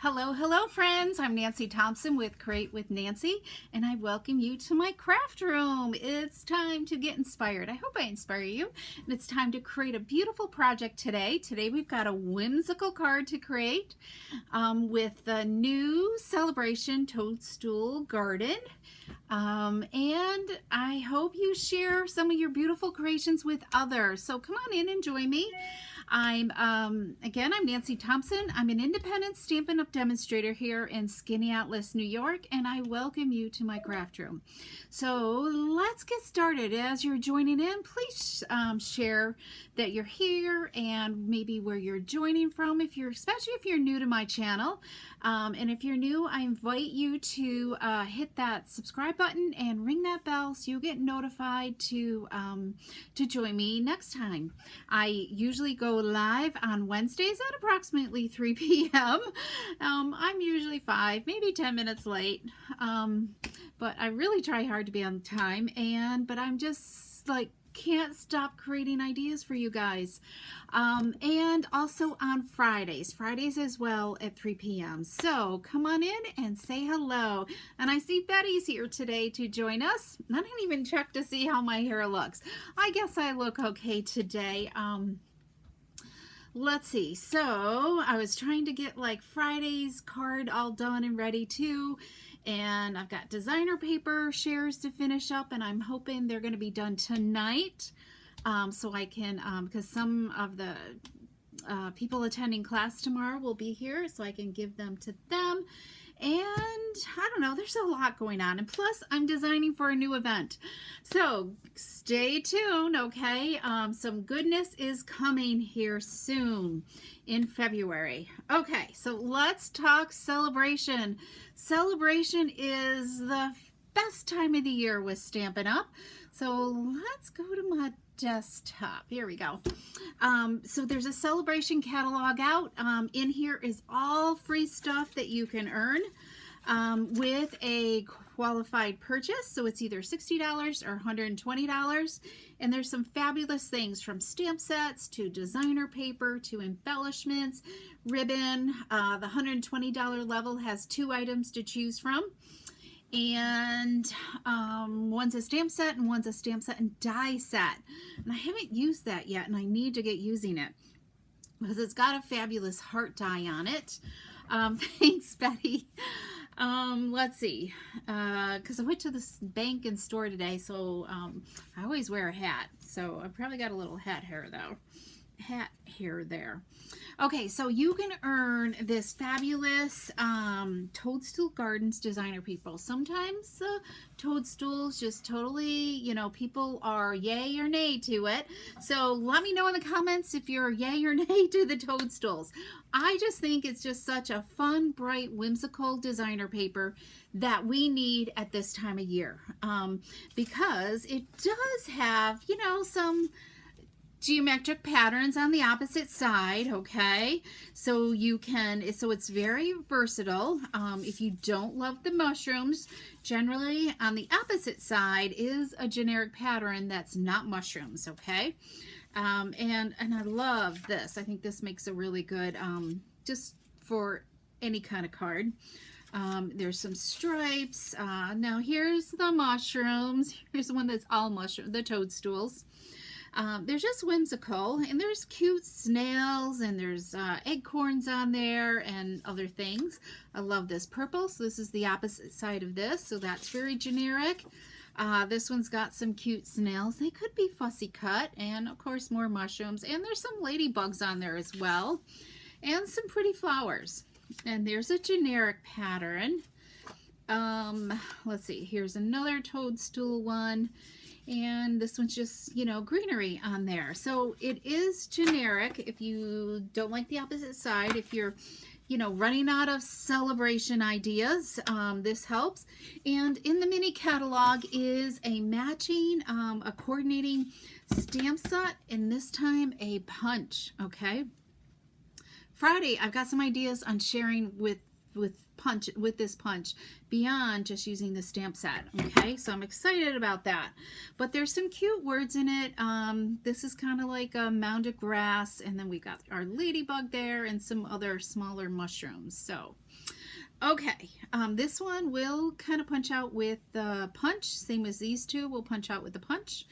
Hello, hello friends. I'm Nancy Thompson with Create with Nancy, and I welcome you to my craft room. It's time to get inspired. I hope I inspire you, and it's time to create a beautiful project today. Today we've got a whimsical card to create with the new Celebration Toadstool Garden. And I hope you share some of your beautiful creations with others. So come on in and join me. I'm Nancy Thompson. I'm an independent Stampin' Up! Demonstrator here in Skaneateles, New York, and I welcome you to my craft room. So let's get started. As you're joining in, please share that you're here and maybe where you're joining from, especially if you're new to my channel. And if you're new, I invite you to hit that subscribe button and ring that bell so you get notified to join me next time. I usually go live on Wednesdays at approximately 3 p.m. I'm usually 5, maybe 10 minutes late, but I really try hard to be on time, but I'm just like can't stop creating ideas for you guys. And also on Fridays as well at 3 p.m. So come on in and say hello. And I see Betty's here today to join us. I didn't even check to see how my hair looks. I guess I look okay today. Let's see. So I was trying to get like Friday's card all done and ready too. And I've got designer paper shares to finish up, and I'm hoping they're going to be done tonight. So I can, because some of the people attending class tomorrow will be here, so I can give them to them. And I don't know, there's a lot going on. And plus, I'm designing for a new event. So stay tuned, okay? Some goodness is coming here soon in February. Okay, so let's talk celebration. Celebration is the best time of the year with Stampin' Up! So let's go to my desktop. Here we go. So there's a celebration catalog out. In here is all free stuff that you can earn with a qualified purchase. So it's either $60 or $120. And there's some fabulous things from stamp sets to designer paper to embellishments, ribbon. The $120 level has 2 items to choose from. And one's a stamp set and one's a stamp set and die set. And I haven't used that yet, and I need to get using it because it's got a fabulous heart die on it. Thanks, Betty. Let's see, because I went to the bank and store today, so I always wear a hat. So I probably got a little hat hair there. Okay, so you can earn this fabulous Toadstool Gardens designer people. Sometimes toadstools just totally, you know, people are yay or nay to it. So let me know in the comments if you're yay or nay to the toadstools. I just think it's just such a fun, bright, whimsical designer paper that we need at this time of year because it does have, you know, some geometric patterns on the opposite side. Okay, so it's very versatile. If you don't love the mushrooms, generally on the opposite side is a generic pattern that's not mushrooms. Okay, and I love this. I think this makes a really good just for any kind of card. There's some stripes. Now here's the mushrooms. Here's one that's all mushroom, the toadstools. There's just whimsical, and there's cute snails, and there's acorns on there and other things. I love this purple, so this is the opposite side of this, so that's very generic. This one's got some cute snails. They could be fussy cut, and of course more mushrooms, and there's some ladybugs on there as well, and some pretty flowers. And there's a generic pattern. Let's see, here's another toadstool one. And this one's just, you know, greenery on there. So it is generic. If you don't like the opposite side, if you're, you know, running out of celebration ideas, this helps. And in the mini catalog is a matching, a coordinating stamp set, and this time a punch. Okay. Friday, I've got some ideas on sharing with punch beyond just using the stamp set. Okay, so I'm excited about that. But there's some cute words in it. This is kind of like a mound of grass, and then we got our ladybug there and some other smaller mushrooms. So okay, this one will kind of punch out with the punch, same as these two will punch out with the punch,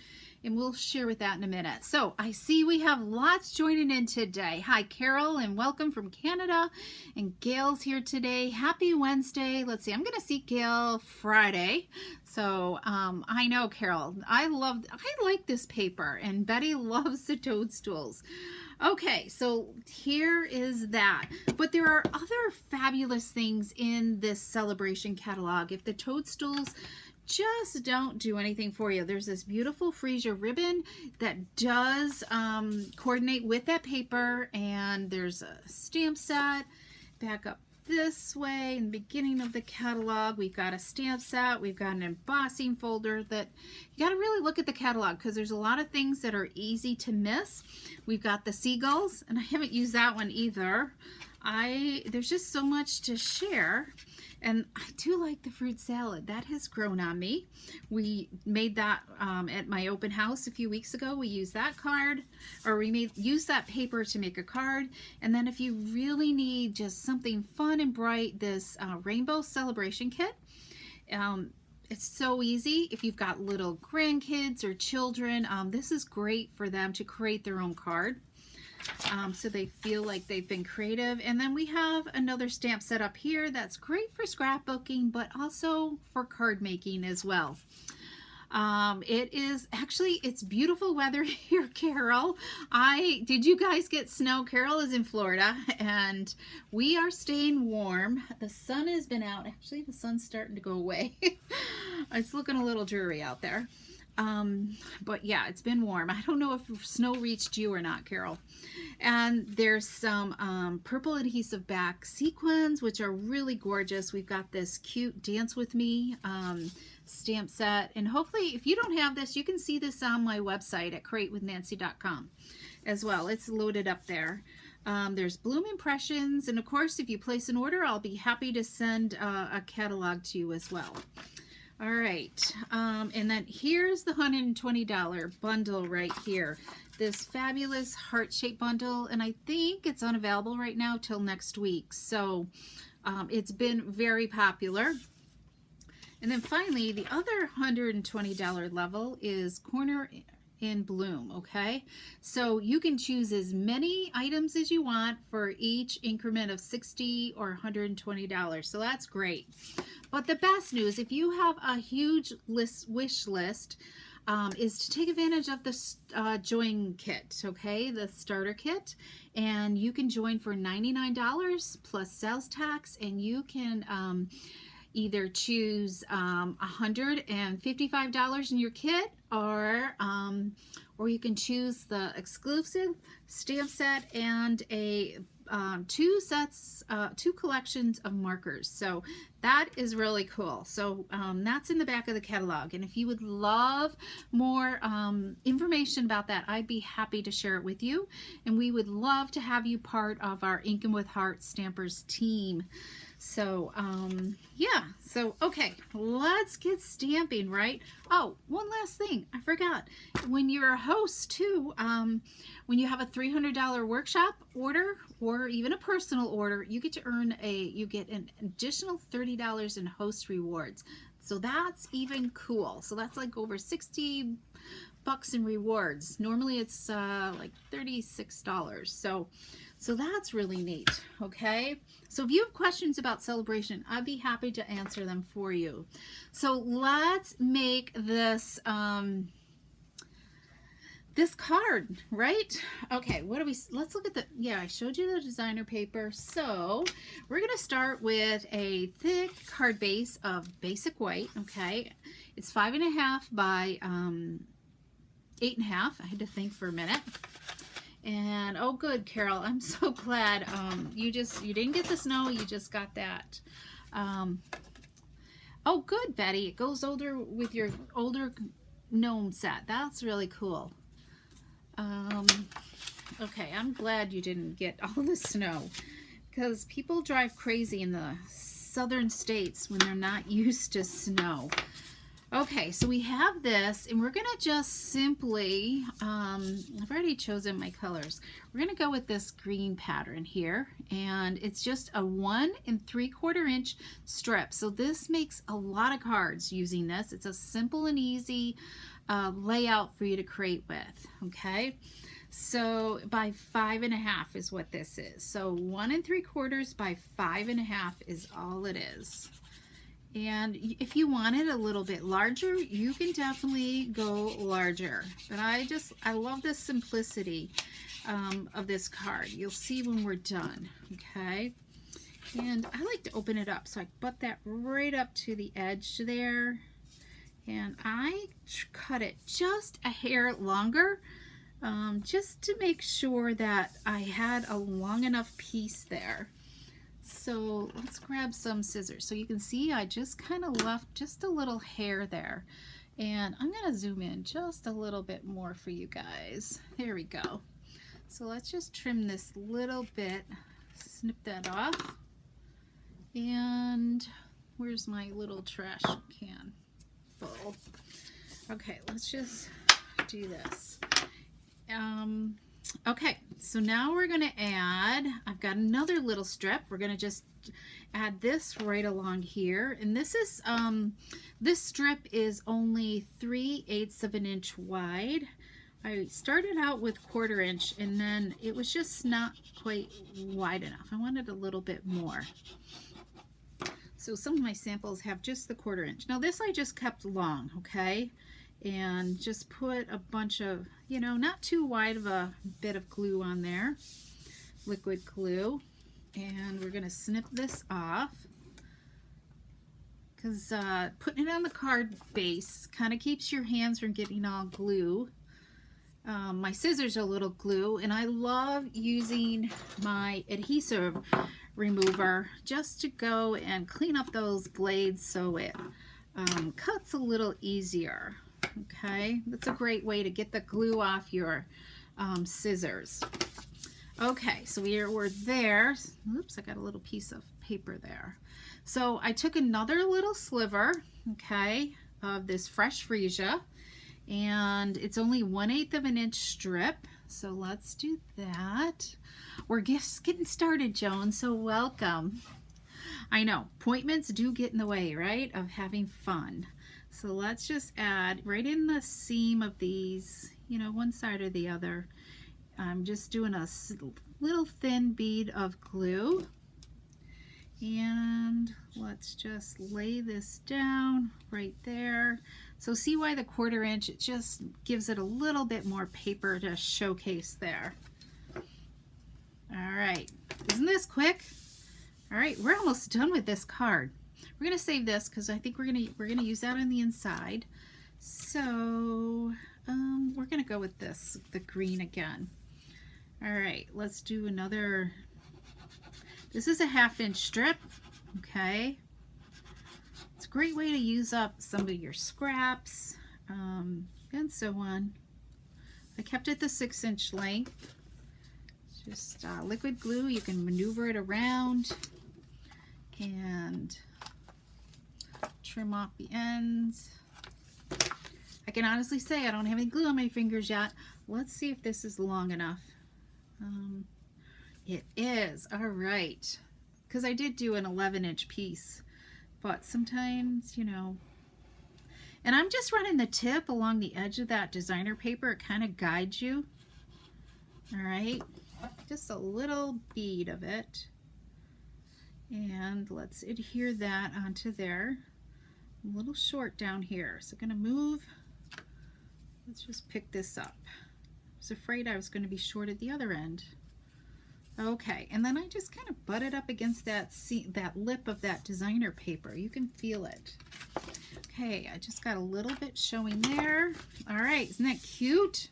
and we'll share with that in a minute. So I see we have lots joining in today. Hi, Carol, and welcome from Canada. And Gail's here today. Happy Wednesday. Let's see, I'm going to see Gail Friday. So I know, Carol, I like this paper, and Betty loves the toadstools. Okay, so here is that. But there are other fabulous things in this celebration catalog. If the toadstools just don't do anything for you, there's this beautiful freesia ribbon that does coordinate with that paper, and there's a stamp set. Back up this way in the beginning of the catalog, we've got a stamp set, we've got an embossing folder. That you got to really look at the catalog, because there's a lot of things that are easy to miss. We've got the seagulls, and I haven't used that one either. There's just so much to share. And I do like the fruit salad. That has grown on me. We made that at my open house a few weeks ago. We used that card, or we used that paper to make a card. And then if you really need just something fun and bright, this rainbow celebration kit. It's so easy. If you've got little grandkids or children, this is great for them to create their own card. So they feel like they've been creative. And then we have another stamp set up here that's great for scrapbooking, but also for card making as well. It's beautiful weather here, Carol. Did you guys get snow? Carol is in Florida, and we are staying warm. The sun has been out. Actually, the sun's starting to go away. It's looking a little dreary out there. But yeah, it's been warm. I don't know if snow reached you or not, Carol. And there's some purple adhesive back sequins, which are really gorgeous. We've got this cute Dance With Me stamp set. And hopefully, if you don't have this, you can see this on my website at createwithnancy.com as well. It's loaded up there. There's Bloom Impressions. And of course, if you place an order, I'll be happy to send a catalog to you as well. All right, and then here's the $120 bundle right here. This fabulous heart-shaped bundle, and I think it's unavailable right now till next week. So it's been very popular. And then finally, the other $120 level is Corner in Bloom, okay? So you can choose as many items as you want for each increment of $60 or $120. So that's great. But the best news, if you have a huge wish list, is to take advantage of the join kit, okay? The starter kit. And you can join for $99 plus sales tax, and you can either choose $155 in your kit, or you can choose the exclusive stamp set and a two collections of markers. So that is really cool. So that's in the back of the catalog, and if you would love more information about that, I'd be happy to share it with you, and we would love to have you part of our Inking with Heart Stampers team. So yeah, so okay, let's get stamping, right? Oh, one last thing I forgot. When you're a host too, when you have a $300 workshop order or even a personal order, you get to earn an additional $30 in host rewards. So that's even cool. So that's like over 60 bucks in rewards. Normally it's like $36. So that's really neat, okay? So if you have questions about celebration, I'd be happy to answer them for you. So let's make this this card, right? Okay, let's look at I showed you the designer paper. So we're gonna start with a thick card base of basic white, okay? It's 5.5 by 8.5. I had to think for a minute. And oh good, Carol, I'm so glad you didn't get the snow, you just got that. Oh good, Betty, it goes older with your older gnome set. That's really cool. Okay, I'm glad you didn't get all the snow, because people drive crazy in the southern states when they're not used to snow. Okay, so we have this, and we're gonna just simply, I've already chosen my colors. We're gonna go with this green pattern here, and it's just a 1 3/4 inch strip. So this makes a lot of cards using this. It's a simple and easy layout for you to create with, okay? So by 5.5 is what this is. So 1 3/4 by 5.5 is all it is. And if you want it a little bit larger, you can definitely go larger. But I love the simplicity of this card. You'll see when we're done, okay? And I like to open it up, so I butt that right up to the edge there. And I cut it just a hair longer, just to make sure that I had a long enough piece there. So let's grab some scissors. So you can see I just kind of left just a little hair there. And I'm going to zoom in just a little bit more for you guys. There we go. So let's just trim this little bit, snip that off. And where's my little trash can full? Okay, let's just do this. Okay, so now we're going to add, I've got another little strip. We're going to just add this right along here. And this is, this strip is only 3/8 of an inch wide. I started out with 1/4 inch, and then it was just not quite wide enough. I wanted a little bit more. So some of my samples have just the 1/4 inch. Now this I just kept long, okay? And just put a bunch of, you know, not too wide of a bit of glue on there, liquid glue. And we're going to snip this off, because putting it on the card base kind of keeps your hands from getting all glue. My scissors are a little glue, and I love using my adhesive remover just to go and clean up those blades so it cuts a little easier. Okay, that's a great way to get the glue off your scissors. Okay, so we're there. Oops, I got a little piece of paper there. So I took another little sliver, okay, of this fresh freesia, and it's only 1/8 of an inch strip. So let's do that. We're just getting started, Joan, so welcome. I know, appointments do get in the way, right, of having fun. So let's just add right in the seam of these, you know, one side or the other. I'm just doing a little thin bead of glue. And let's just lay this down right there. So see why the 1/4 inch, it just gives it a little bit more paper to showcase there. All right, isn't this quick? All right, we're almost done with this card. We're gonna save this because I think we're gonna use that on the inside. So we're gonna go with this, the green again. All right, let's do another. This is a 1/2 inch strip, okay? It's a great way to use up some of your scraps and so on. I kept it the 6-inch length. Just liquid glue, you can maneuver it around and trim off the ends. I can honestly say I don't have any glue on my fingers yet. Let's see if this is long enough. It is. All right, because I did do an 11-inch piece, but sometimes, you know, and I'm just running the tip along the edge of that designer paper. It kind of guides you. All right, just a little bead of it, and let's adhere that onto there. A little short down here, so I'm going to move. Let's just pick this up. I was afraid I was going to be short at the other end. Okay, and then I just kind of butt it up against that lip of that designer paper. You can feel it. Okay, I just got a little bit showing there. All right, isn't that cute?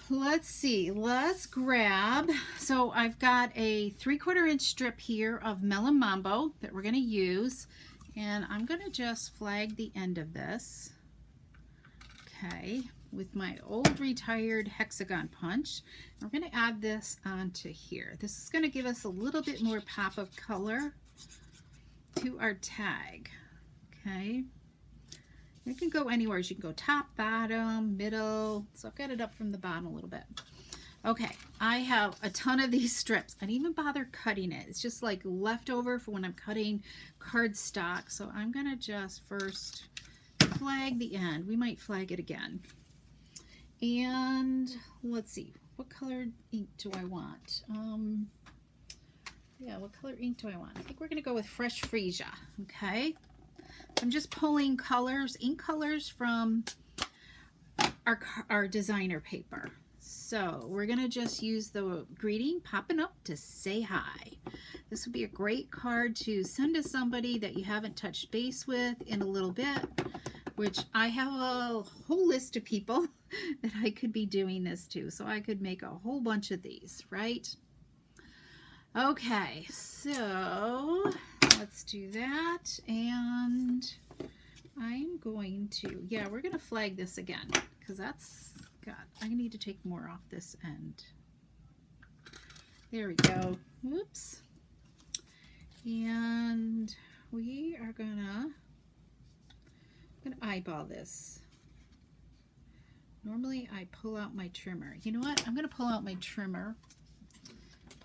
Let's see, let's grab, so I've got a 3/4 inch strip here of Melon Mambo that we're gonna use, and I'm gonna just flag the end of this, okay, with my old retired hexagon punch. We're gonna add this onto here. This is gonna give us a little bit more pop of color. to our tag. Okay. You can go anywhere. You can go top, bottom, middle. So I've got it up from the bottom a little bit. Okay, I have a ton of these strips. I didn't even bother cutting it. It's just like leftover for when I'm cutting cardstock. So I'm gonna just first flag the end. We might flag it again. And let's see, what colored ink do I want? Yeah, what color ink do I want? I think we're gonna go with Fresh Freesia, okay? I'm just pulling colors, ink colors from our designer paper. So we're going to just use the greeting, Poppin' Up to say hi. This would be a great card to send to somebody that you haven't touched base with in a little bit, which I have a whole list of people that I could be doing this to. So I could make a whole bunch of these, right? Okay, so let's do that. And I'm going to, yeah, we're going to flag this again because that's, God, I need to take more off this end. There we go. Whoops. And we are gonna eyeball this. Normally I pull out my trimmer. You know what? I'm gonna pull out my trimmer.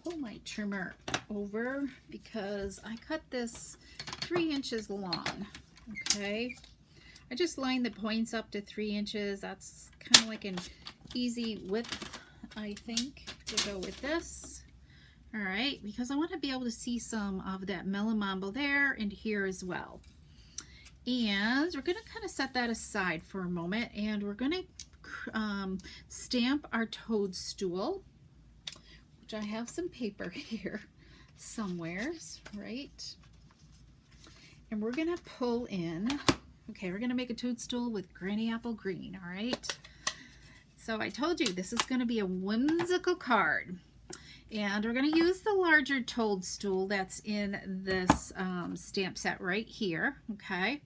Pull my trimmer over because I cut this 3 inches long. Okay. I just lined the points up to 3 inches. That's kind of like an easy width, I think, to go with this. All right, because I want to be able to see some of that melomambo there and here as well. And we're going to kind of set that aside for a moment, and we're going to stamp our toadstool, which I have some paper here somewheres, right? And we're going to pull in. Okay, we're going to make a toadstool with Granny Apple Green, all right? So I told you this is going to be a whimsical card. And we're going to use the larger toadstool that's in this stamp set right here, okay?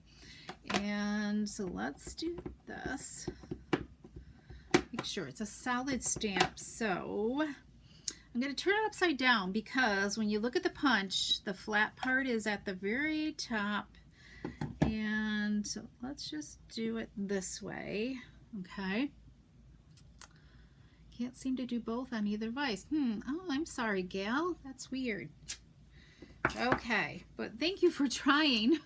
And so let's do this. Make sure it's a solid stamp. So I'm going to turn it upside down because when you look at the punch, the flat part is at the very top. And so let's just do it this way, okay? Can't seem to do both on either device. Oh, I'm sorry, gal. That's weird. Okay, but thank you for trying.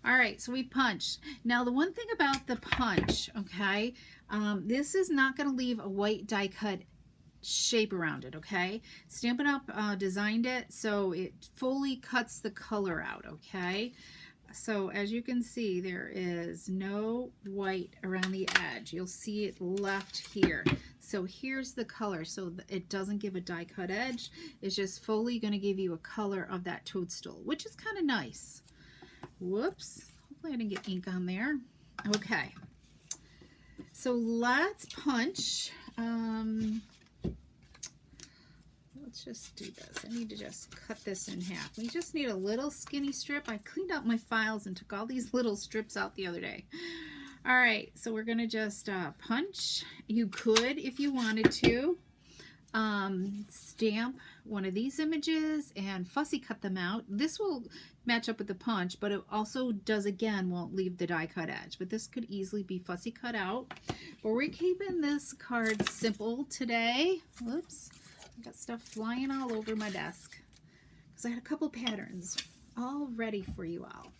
All right, so we punched. Now, the one thing about the punch, okay, this is not going to leave a white die cut shape around it, okay? Stampin' Up! Designed it so it fully cuts the color out, okay? So as you can see, there is no white around the edge. You'll see it left here. So here's the color. So it doesn't give a die cut edge. It's just fully going to give you a color of that toadstool, which is kind of nice. Whoops. Hopefully I didn't get ink on there. Okay. So let's punch. Let's just do this. I need to just cut this in half. We just need a little skinny strip. I cleaned out my files and took all these little strips out the other day. All right, so we're going to just punch. You could, if you wanted to, stamp one of these images and fussy cut them out. This will match up with the punch, but it also does, again, won't leave the die cut edge. But this could easily be fussy cut out. But we're keeping this card simple today. Whoops. I got stuff flying all over my desk because I had a couple patterns all ready for you all.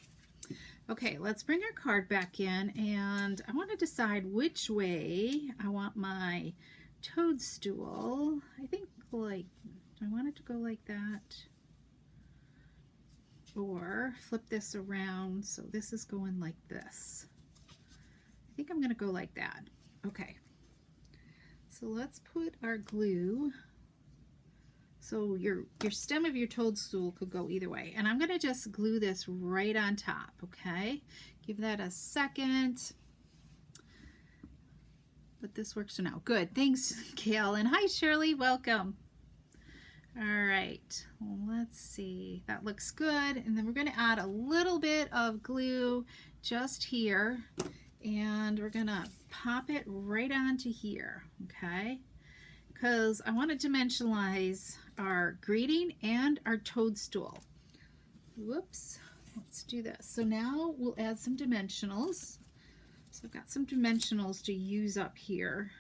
Okay, let's bring our card back in, and I want to decide which way I want my toadstool. I think like, I want it to go like that, or flip this around so this is going like this. I think I'm going to go like that. Okay, so let's put our glue. So your stem of your toadstool could go either way. And I'm going to just glue this right on top, okay? Give that a second. But this works for now. Good. Thanks, Gail. And hi, Shirley. Welcome. All right. Let's see. That looks good. And then we're going to add a little bit of glue just here. And we're going to pop it right onto here, okay? Because I want to dimensionalize our greeting and our toadstool. Whoops. Let's do this. So now we'll add some dimensionals. So I've got some dimensionals to use up here.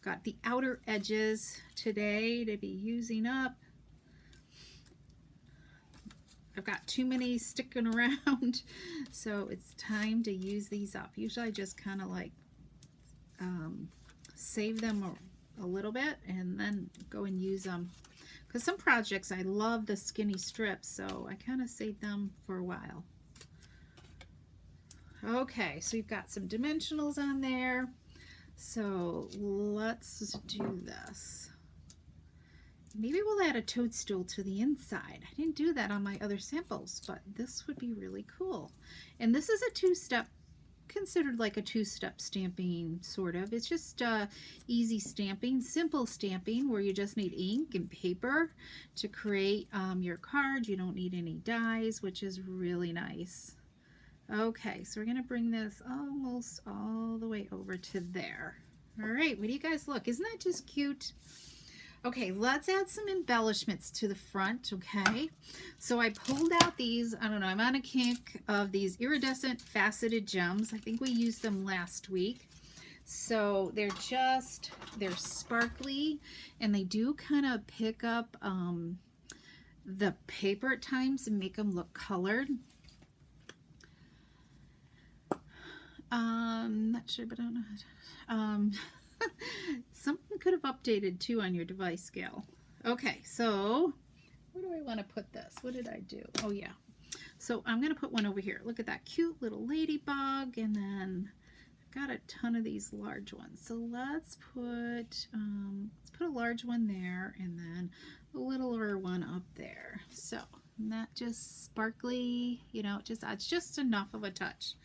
Got the outer edges today to be using up. I've got too many sticking around, so it's time to use these up. Usually I just kind of like save them a little bit and then go and use them. Because some projects I love the skinny strips, so I kind of save them for a while. Okay, so we've got some dimensionals on there. So let's do this. Maybe we'll add a toadstool to the inside. I didn't do that on my other samples, but this would be really cool. And this is a two-step, considered like a two-step stamping, sort of. It's just easy stamping, simple stamping, where you just need ink and paper to create your card. You don't need any dies, which is really nice. Okay, so we're going to bring this almost all the way over to there. All right, what do you guys look? Isn't that just cute? Okay, let's add some embellishments to the front, okay? So I pulled out these, I don't know, I'm on a kick of these iridescent faceted gems. I think we used them last week. So they're sparkly, and they do kind of pick up the paper at times and make them look colored. Not sure, but I don't know how to, something could have updated too on your device scale. Okay, so where do I want to put this? What did I do? Oh yeah. So I'm going to put one over here. Look at that cute little ladybug, and then I've got a ton of these large ones. So let's put a large one there, and then a littler one up there. So not just sparkly, you know, it's just enough of a touch.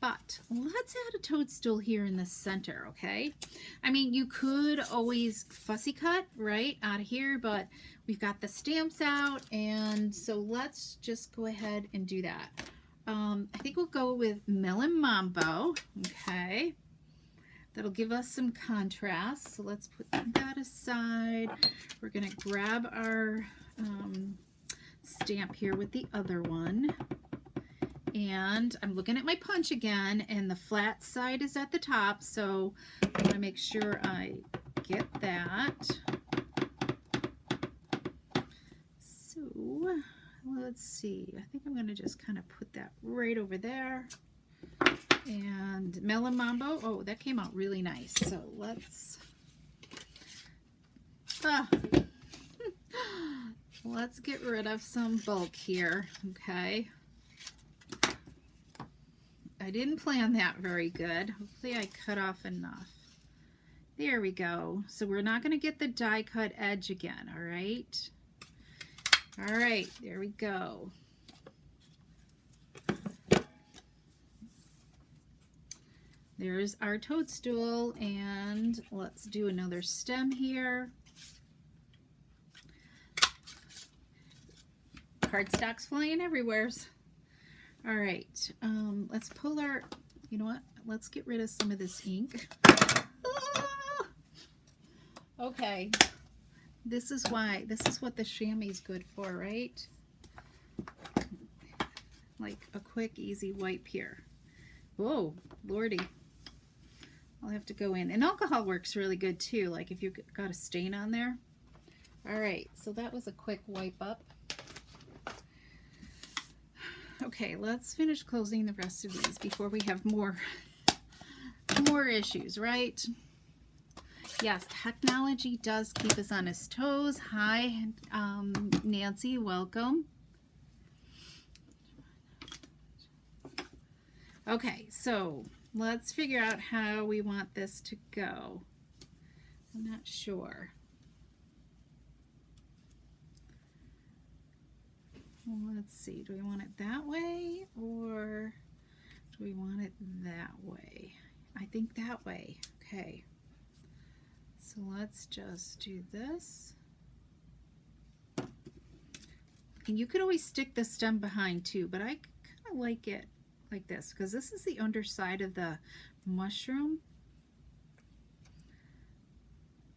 But let's add a toadstool here in the center, okay? I mean, you could always fussy cut right out of here, but we've got the stamps out, and so let's just go ahead and do that. I think we'll go with Melon Mambo, okay? That'll give us some contrast. So let's put that aside. We're gonna grab our stamp here with the other one. And I'm looking at my punch again, and the flat side is at the top, so I want to make sure I get that. So let's see, I think I'm going to just kind of put that right over there. And Melon Mambo, oh, that came out really nice. So let's let's get rid of some bulk here, okay? I didn't plan that very good. Hopefully I cut off enough. There we go. So we're not going to get the die cut edge again, all right? All right, there we go. There's our toadstool, and let's do another stem here. Cardstock's flying everywhere. All right, let's pull our, you know what? Let's get rid of some of this ink. Ah! Okay, this is what the chamois is good for, right? Like a quick, easy wipe here. Whoa, Lordy. I'll have to go in. And alcohol works really good too, like if you've got a stain on there. All right, so that was a quick wipe up. Okay, let's finish closing the rest of these before we have more issues, right? Yes, technology does keep us on his toes. Hi, Nancy, welcome. Okay, so let's figure out how we want this to go. I'm not sure. Let's see, do we want it that way, or do we want it that way? I think that way. Okay, so let's just do this. And you could always stick the stem behind too, but I kind of like it like this because this is the underside of the mushroom.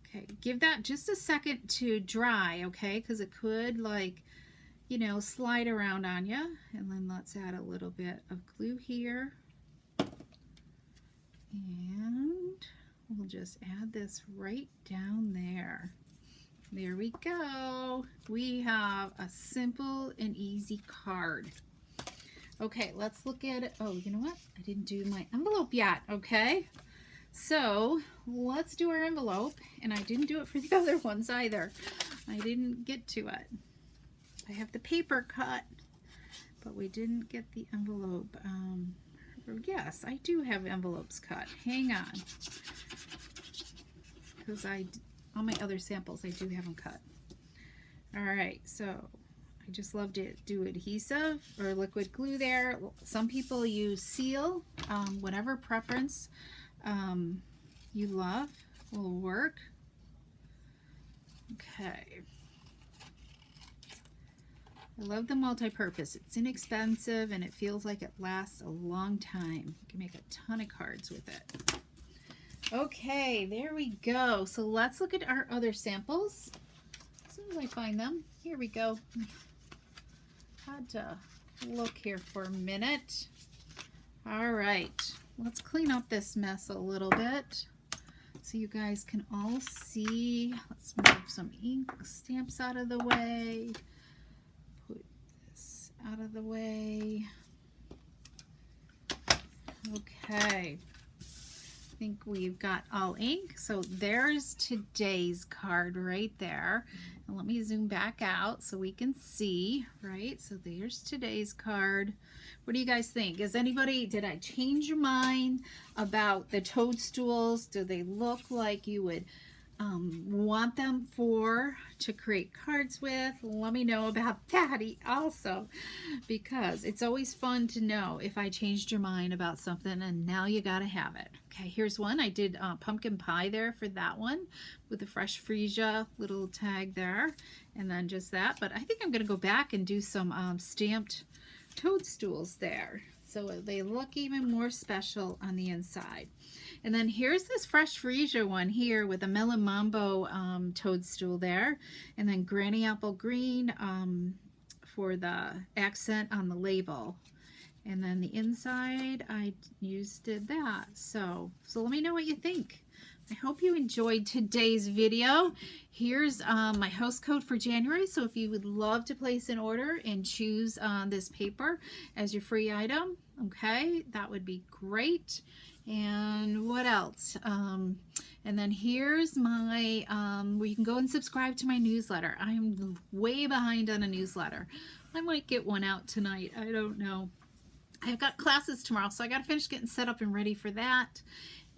Okay, give that just a second to dry, okay, because it could like you know, slide around on you. And then let's add a little bit of glue here. And we'll just add this right down there. There we go. We have a simple and easy card. Okay, let's look at it. Oh, you know what? I didn't do my envelope yet, okay? So let's do our envelope. And I didn't do it for the other ones either. I didn't get to it. I have the paper cut, but we didn't get the envelope. Yes, I do have envelopes cut. Hang on. Because all my other samples, I do have them cut. All right, so I just love to do adhesive or liquid glue there. Some people use seal, whatever preference you love will work. Okay. I love the multi-purpose. It's inexpensive and it feels like it lasts a long time. You can make a ton of cards with it. Okay, there we go. So let's look at our other samples. As soon as I find them, here we go. Had to look here for a minute. All right, let's clean up this mess a little bit so you guys can all see. Let's move some ink stamps out of the way. Put this out of the way. Okay. I think we've got all ink. So there's today's card right there. And let me zoom back out so we can see, right? So there's today's card. What do you guys think? Did I change your mind about the toadstools? Do they look like you would want them to create cards with? Let me know about that also, because it's always fun to know if I changed your mind about something and now you gotta have it. Okay, here's one. I did pumpkin pie there for that one with the fresh freesia little tag there, and then just that. But I think I'm gonna go back and do some stamped toadstools there, so they look even more special on the inside. And then here's this fresh freesia one here with a melon mambo toadstool there, and then granny apple green for the accent on the label. And then the inside I did that. So let me know what you think. I hope you enjoyed today's video. Here's my host code for January. So if you would love to place an order and choose this paper as your free item, okay, that would be great. And what else? And then here's my, where you can go and subscribe to my newsletter. I'm way behind on a newsletter. I might get one out tonight. I don't know. I've got classes tomorrow, so I got to finish getting set up and ready for that.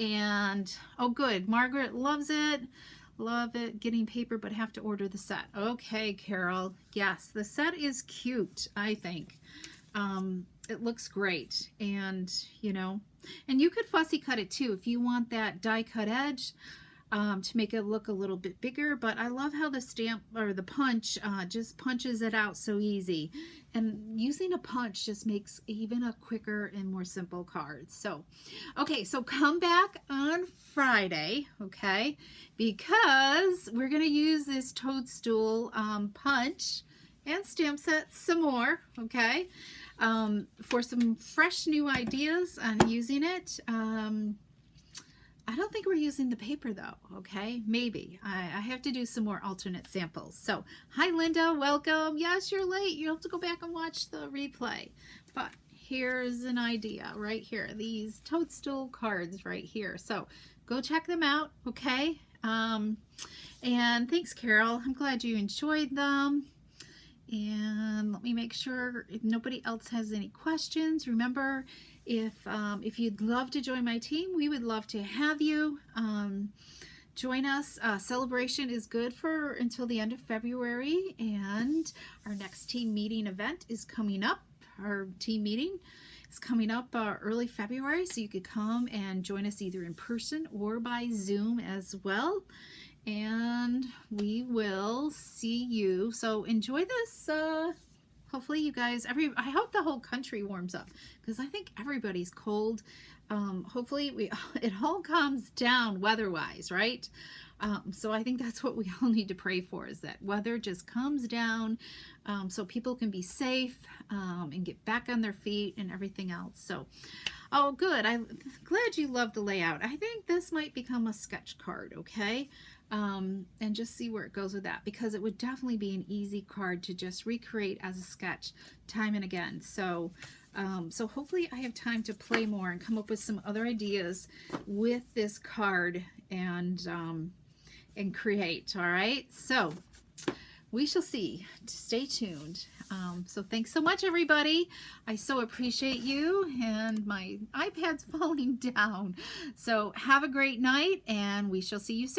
And, oh good, Margaret loves it. Love it, getting paper, but have to order the set. Okay, Carol. Yes, the set is cute, I think. It looks great. And, you know, and you could fussy cut it too if you want that die cut edge to make it look a little bit bigger. But I love how the stamp or the punch just punches it out so easy. And using a punch just makes even a quicker and more simple card. So, okay, so come back on Friday, okay, because we're going to use this toadstool punch and stamp set some more, okay, for some fresh new ideas on using it. I don't think we're using the paper though, okay? Maybe. I have to do some more alternate samples. So, hi Linda, welcome. Yes, you're late. You'll have to go back and watch the replay. But here's an idea right here. These toadstool cards right here. So, go check them out, okay? And thanks, Carol. I'm glad you enjoyed them. And let me make sure if nobody else has any questions. Remember, if you'd love to join my team, we would love to have you. Join us. Celebration is good for until the end of February, and our next team meeting event is coming up. Our team meeting is coming up early February, so you could come and join us either in person or by Zoom as well. And we will see you. So enjoy this. Hopefully you guys, I hope the whole country warms up because I think everybody's cold. Hopefully it all calms down weather-wise, right? So I think that's what we all need to pray for, is that weather just comes down so people can be safe and get back on their feet and everything else. So, oh, good. I'm glad you love the layout. I think this might become a sketch card, okay? And just see where it goes with that, because it would definitely be an easy card to just recreate as a sketch time and again. So so hopefully I have time to play more and come up with some other ideas with this card and create. All right, so we shall see. Stay tuned. So thanks so much, everybody. I so appreciate you, and my iPad's falling down. So have a great night, and we shall see you soon.